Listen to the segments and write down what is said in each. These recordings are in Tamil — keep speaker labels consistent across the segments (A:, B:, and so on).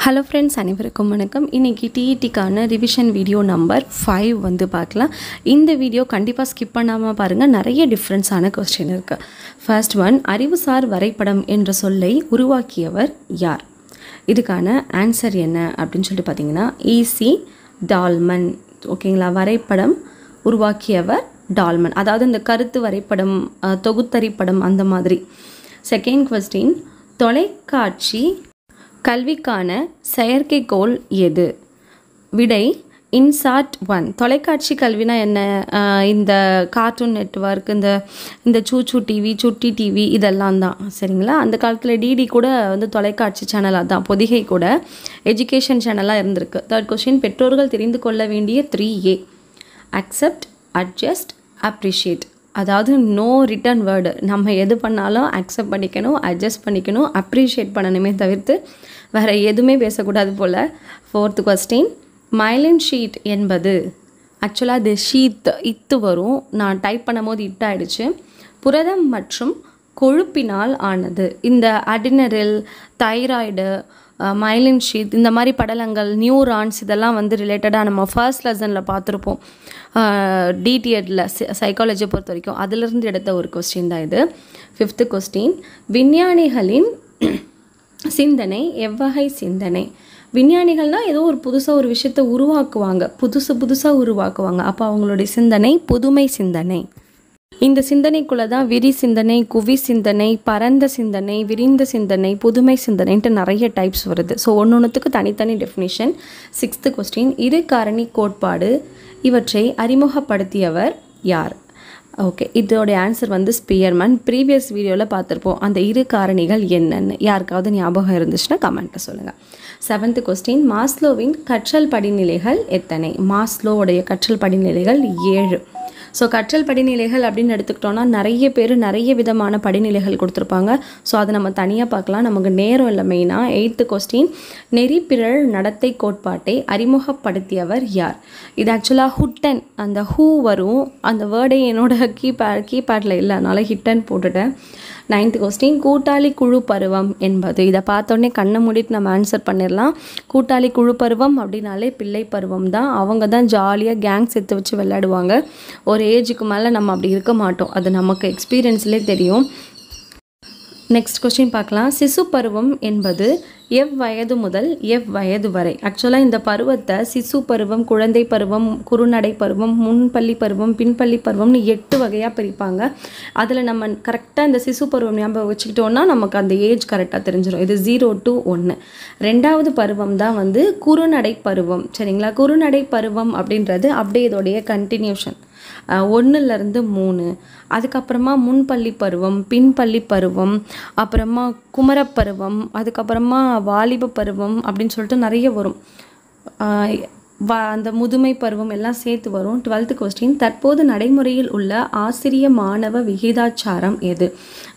A: ஹலோ ஃப்ரெண்ட்ஸ், அனைவருக்கும் வணக்கம். இன்றைக்கி டிஇடிக்கான ரிவிஷன் வீடியோ நம்பர் 5 வந்து பார்க்கலாம். இந்த வீடியோ கண்டிப்பாக ஸ்கிப் பண்ணாமல் பாருங்கள். நிறைய டிஃப்ரென்ஸான கொஸ்டின் இருக்குது. ஃபர்ஸ்ட் ஒன், அறிவுசார் வரைபடம் என்ற சொல்லை உருவாக்கியவர் யார்? இதுக்கான ஆன்சர் என்ன அப்படின்னு சொல்லிட்டு பார்த்தீங்கன்னா ஈசி டால்மன். ஓகேங்களா? வரைபடம் உருவாக்கியவர் டால்மன், அதாவது இந்த கருத்து வரைபடம், தொகுத்தறிப்படம் அந்த மாதிரி. செகண்ட் கொஸ்டின், தொலைக்காட்சி கல்விக்கான செயற்கைக்கோள் எது? விடை இன்சாட் 1. தொலைக்காட்சி கல்வினா என்ன? இந்த கார்ட்டூன் நெட்வொர்க், இந்த சூச்சு டிவி, சுட்டி டிவி இதெல்லாம் தான். சரிங்களா? அந்த காலத்தில் டிடி கூட வந்து தொலைக்காட்சி சேனலாக தான், பொதிகை கூட எஜுகேஷன் சேனலாக இருந்திருக்கு. தேர்ட் கொஸ்டின், பெற்றோர்கள் தெரிந்து கொள்ள வேண்டிய 3A. Accept, adjust, appreciate. அதாவது நோ ரிட்டன் வேர்டு. நம்ம எது பண்ணாலும் அக்செப்ட் பண்ணிக்கணும், அட்ஜஸ்ட் பண்ணிக்கணும், அப்ரிஷியேட் பண்ணணுமே தவிர்த்து வேறு எதுவுமே பேசக்கூடாது போல். ஃபோர்த் கொஸ்டின், மைலின் ஷீட் என்பது, ஆக்சுவலாக அது ஷீத் இத்து வரும், நான் டைப் பண்ணும் போது இட்டாயிடுச்சு. புரதம் மற்றும் கொழுப்பினால் ஆனது. இந்த அடினரில், தைராய்டு, மைலின் ஷீத் இந்த மாதிரி படலங்கள், நியூரான்ஸ் இதெல்லாம் வந்து ரிலேட்டடாக நம்ம ஃபர்ஸ்ட் லெசனில் பார்த்துருப்போம். டிடிஎட்டில் சைக்காலஜியை பொறுத்த வரைக்கும் அதிலிருந்து எடுத்த ஒரு கொஸ்டின் தான் இது. ஃபிஃப்த்து கொஸ்டின், விஞ்ஞானிகளின் சிந்தனை எவ்வகை சிந்தனை? விஞ்ஞானிகள்னால் ஏதோ ஒரு புதுசாக ஒரு விஷயத்தை உருவாக்குவாங்க, புதுசாக உருவாக்குவாங்க. அப்போ அவங்களுடைய சிந்தனை புதுமை சிந்தனை. இந்த சிந்தனைக்குள்ளே தான் விரி சிந்தனை, குவி சிந்தனை, பரந்த சிந்தனை, விரிந்த சிந்தனை, புதுமை சிந்தனைன்ட்டு நிறைய டைப்ஸ் வருது. ஸோ ஒன்றுத்துக்கு தனித்தனி டெஃபினிஷன். சிக்ஸ்த்து கொஸ்டின், இரு காரணி கோட்பாடு இவற்றை அறிமுகப்படுத்தியவர் யார்? ஓகே, இதோடைய ஆன்சர் வந்து ஸ்பியர்மன். ப்ரீவியஸ் வீடியோவில் பார்த்துருப்போம் அந்த இரு காரணிகள் என்னென்னு. யாருக்காவது ஞாபகம் இருந்துச்சுன்னா கமெண்ட்டில் சொல்லுங்கள். செவன்த்து கொஸ்டின், மாஸ்லோவின் கற்றல் படிநிலைகள் எத்தனை? மாஸ்லோவுடைய கற்றல் படிநிலைகள் 7. ஸோ கற்றல் படிநிலைகள் அப்படின்னு எடுத்துக்கிட்டோன்னா நிறைய பேர் நிறைய விதமான படிநிலைகள் கொடுத்துருப்பாங்க. ஸோ அதை நம்ம தனியாக பார்க்கலாம், நமக்கு நேரம் இல்லை. மெயினாக எயித்து கொஸ்டின், நெறிப்பிரள் நடத்தை கோட்பாட்டை அறிமுகப்படுத்தியவர் யார்? இது ஆக்சுவலாக ஹுட்டன், அந்த ஹூ வரும், அந்த வேர்டே என்னோட கீபேடில் இல்லை, அதனால் ஹிட்டன் போட்டுட்டேன். நைன்த்து கொஸ்டின், கூட்டாளி குழு பருவம் என்பது, இதை பார்த்தோன்னே கண்ணை மூடிட்டு நம்ம ஆன்சர் பண்ணிடலாம். கூட்டாளி குழு பருவம் அப்படின்னாலே பிள்ளை பருவம் தான். அவங்க தான் ஜாலியாக கேங் சேர்த்து வச்சு விளையாடுவாங்க. ஒரு ஏஜுக்கு மேலே நம்ம அப்படி இருக்க மாட்டோம், அது நமக்கு எக்ஸ்பீரியன்ஸ்லேயே தெரியும். நெக்ஸ்ட் கொஸ்டின் பார்க்கலாம். சிசு பருவம் என்பது எவ்வயது முதல் எவ்வயது வரை? ஆக்சுவலாக இந்த பருவத்தை சிசு பருவம், குழந்தை பருவம், குறுநடை பருவம், முன்பள்ளி பருவம், பின்பள்ளி பருவம்னு 8 வகையாக பிரிப்பாங்க. அதில் நம்ம கரெக்டாக இந்த சிசு பருவம் ஞாபகம் வச்சுக்கிட்டோன்னா நமக்கு அந்த ஏஜ் கரெக்டாக தெரிஞ்சிடும். இது 0 to 1. ரெண்டாவது பருவம் தான் வந்து குறுநடை பருவம். சரிங்களா? குறுநடை பருவம் அப்படின்றது அப்படியே இதோடைய கண்டினியூஷன், 1லேருந்து 3. அதுக்கப்புறமா முன்பள்ளி பருவம், பின்பள்ளி பருவம், அப்புறமா குமரப்பருவம், அதுக்கப்புறமா வாலிப பருவம் அப்படின்னு சொல்லிட்டு நிறைய வரும். அந்த முதுமை பருவம் எல்லாம் சேர்த்து வரும். 12th கொஸ்டின், தற்போது நடைமுறையில் உள்ள ஆசிரிய மாணவ விகிதாச்சாரம் எது?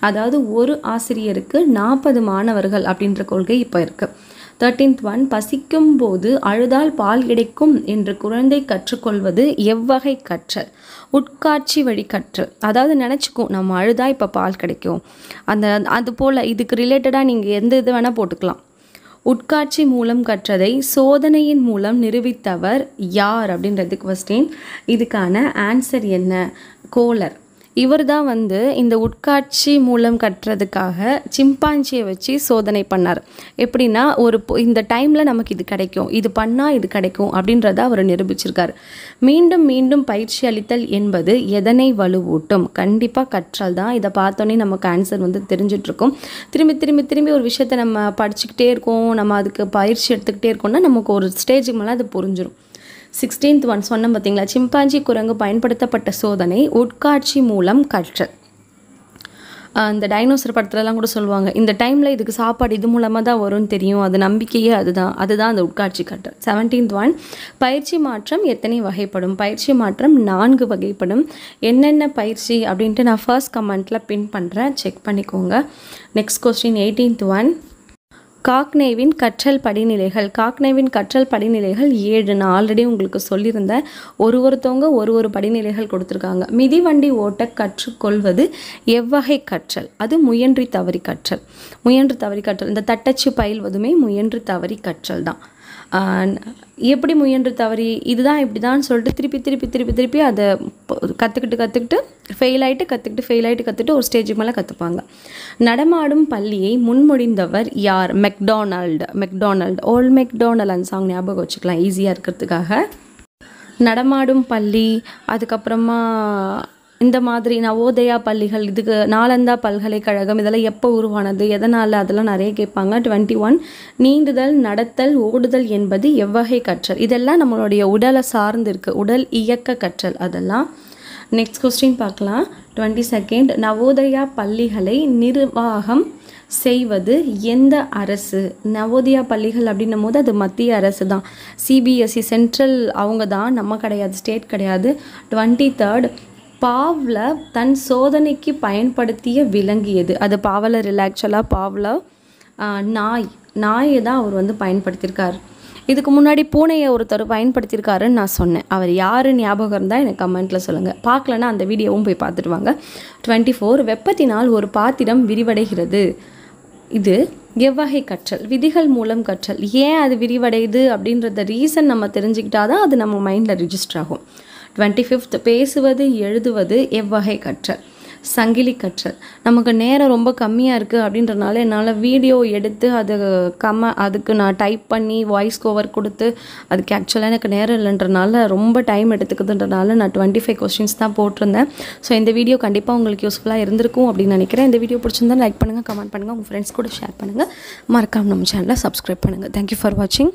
A: அதாவது ஒரு ஆசிரியருக்கு 40 மாணவர்கள் அப்படின்ற கொள்கை இப்போ இருக்குது. 13th ஒன், பசிக்கும் போது அழுதால் பால் கிடைக்கும் என்று குழந்தை கற்றுக்கொள்வது எவ்வகை கற்றல்? உட்காட்சி வழி கற்றல். அதாவது நினச்சிக்கும் நம்ம அழுதா இப்போ பால் கிடைக்கும், அது போல் இதுக்கு ரிலேட்டடாக நீங்கள் எந்த இது வேணால் போட்டுக்கலாம். உட்காட்சி மூலம் கற்றதை சோதனையின் மூலம் நிரூபித்தவர் யார் அப்படின்றது கொஸ்டின். இதுக்கான ஆன்சர் என்ன? கோலர். இவர் தான் வந்து இந்த உட்காட்சி மூலம் கட்டுறதுக்காக சிம்பாஞ்சியை வச்சு சோதனை பண்ணார். எப்படின்னா, இந்த டைமில் நமக்கு இது கிடைக்கும், இது பண்ணால் இது கிடைக்கும் அப்படின்றத அவர் நிரூபிச்சிருக்கார். மீண்டும் மீண்டும் பயிற்சி அளித்தல் என்பது எதனை வலுவூட்டும்? கண்டிப்பாக கற்றல் தான். இதை பார்த்தோன்னே நமக்கு ஆன்சர் வந்து தெரிஞ்சிட்ருக்கும். திரும்பி ஒரு விஷயத்தை நம்ம படிச்சுக்கிட்டே இருக்கோம், நம்ம அதுக்கு பயிற்சி எடுத்துக்கிட்டே இருக்கோம்னா நமக்கு ஒரு ஸ்டேஜுக்கு மேலே அது புரிஞ்சிடும். 16th ஒன் சொன்னோம் பார்த்தீங்களா, சிம்பாஞ்சி குரங்கு பயன்படுத்தப்பட்ட சோதனை உட்காட்சி மூலம் கற்றல். இந்த டைனோசர் படத்துலலாம் கூட சொல்லுவாங்க, இந்த டைமில் இதுக்கு சாப்பாடு இது மூலமாக தான் வரும்னு தெரியும், அது நம்பிக்கையே அதுதான் அந்த உட்காட்சி கற்றல். 17th ஒன், பயிற்சி மாற்றம் எத்தனை வகைப்படும்? பயிற்சி மாற்றம் 4 வகைப்படும். என்னென்ன பயிற்சி அப்படின்ட்டு நான் ஃபர்ஸ்ட் கமெண்ட்டில் பின் பண்ணுறேன், செக் பண்ணிக்கோங்க. நெக்ஸ்ட் கொஸ்டின் 18th ஒன், காக்னேவின் கற்றல் படிநிலைகள் 7 நான் ஆல்ரெடி உங்களுக்கு சொல்லியிருந்தேன். ஒருத்தவங்க ஒரு படிநிலைகள் கொடுத்துருக்காங்க. மிதிவண்டி ஓட்ட கற்றுக்கொள்வது எவ்வகை கற்றல்? அது முயன்று தவறி கற்றல். இந்த தட்டச்சு பயில்வதுமே முயன்று தவறி கற்றல் தான். எப்படி முயன்று தவறி இதுதான் இப்படி தான் சொல்லிட்டு திருப்பி அதை கற்றுக்கிட்டு ஃபெயில் ஆகிட்டு ஒரு ஸ்டேஜுக்கு மேலே கற்றுப்பாங்க. நடமாடும் பள்ளியை முன்மொழிந்தவர் யார்? மெக்டொனால்டு ஓல்ட் மெக்டொனால்ட் அந்த சாங் ஞாபகம் வச்சுக்கலாம் ஈஸியாக இருக்கிறதுக்காக. நடமாடும் பள்ளி, அதுக்கப்புறமா இந்த மாதிரி நவோதயா பள்ளிகள், இதுக்கு நாலந்தா பல்கலைக்கழகம், இதெல்லாம் எப்போ உருவானது, எதனால், அதெல்லாம் நிறைய கேட்பாங்க. 21 நீந்துதல், நடத்தல், ஓடுதல் என்பது எவ்வகை கற்றல்? இதெல்லாம் நம்மளுடைய உடலை சார்ந்து இருக்குது, உடல் இயக்க கற்றல் அதெல்லாம். நெக்ஸ்ட் கொஸ்டின் பார்க்கலாம். 22 நவோதயா பள்ளிகளை நிர்வாகம் செய்வது எந்த அரசு? நவோதயா பள்ளிகள் அப்படின்னும் போது அது மத்திய அரசு தான். சிபிஎஸ்சி சென்ட்ரல் அவங்க தான், நம்ம கிடையாது, ஸ்டேட் கிடையாது. 23 பாவ்லவ் தன் சோதனைக்கு பயன்படுத்திய விலங்கியது? அது பாவலர் இல்லை, ஆக்சுவலாக பாவ்லவ் நாயை தான் அவர் பயன்படுத்தியிருக்கார். இதுக்கு முன்னாடி பூனையை ஒருத்தர் பயன்படுத்தியிருக்காருன்னு நான் சொன்னேன். அவர் யார் ஞாபகம் இருந்தால் எனக்கு கமெண்ட்டில் சொல்லுங்கள். பார்க்கலன்னா அந்த வீடியோவும் போய் பார்த்துட்டு வாங்க. 24 வெப்பத்தினால் ஒரு பாத்திரம் விரிவடைகிறது. இது எவ்வகை கற்றல்? விதிகள் மூலம் கற்றல். ஏன் அது விரிவடையுது அப்படின்றத ரீசன் நம்ம தெரிஞ்சுக்கிட்டாதான் அது நம்ம மைண்டில் ரிஜிஸ்டர் ஆகும். 25 பேசுவது எழுதுவது எவ்வகை கற்றல்? சங்கிலி கற்றல். நமக்கு நேரம் ரொம்ப கம்மியாக இருக்குது அப்படின்றனால என்னால் வீடியோ எடுத்து அதுக்கு நான் டைப் பண்ணி வாய்ஸ் ஓவர் கொடுத்து அதுக்கு ஆக்சுவலாக எனக்கு நேரம் இல்லைன்றனால ரொம்ப டைம் எடுத்துக்குதுன்றனால நான் 25 கொஸ்டின்ஸ் தான் போட்டிருந்தேன். ஸோ இந்த வீடியோ கண்டிப்பாக உங்களுக்கு யூஸ்ஃபுல்லாக இருந்திருக்கும் அப்படின்னு நினைக்கிறேன். இந்த வீடியோ பிடிச்சிருந்தா லைக் பண்ணுங்கள், கமெண்ட் பண்ணுங்கள், உங்கள் ஃப்ரெண்ட்ஸ் கூட ஷேர் பண்ணுங்கள். மறக்காமல் நம்ம சேனலை சப்ஸ்கிரைப் பண்ணுங்கள். தேங்க்யூ ஃபார் வாட்சிங்.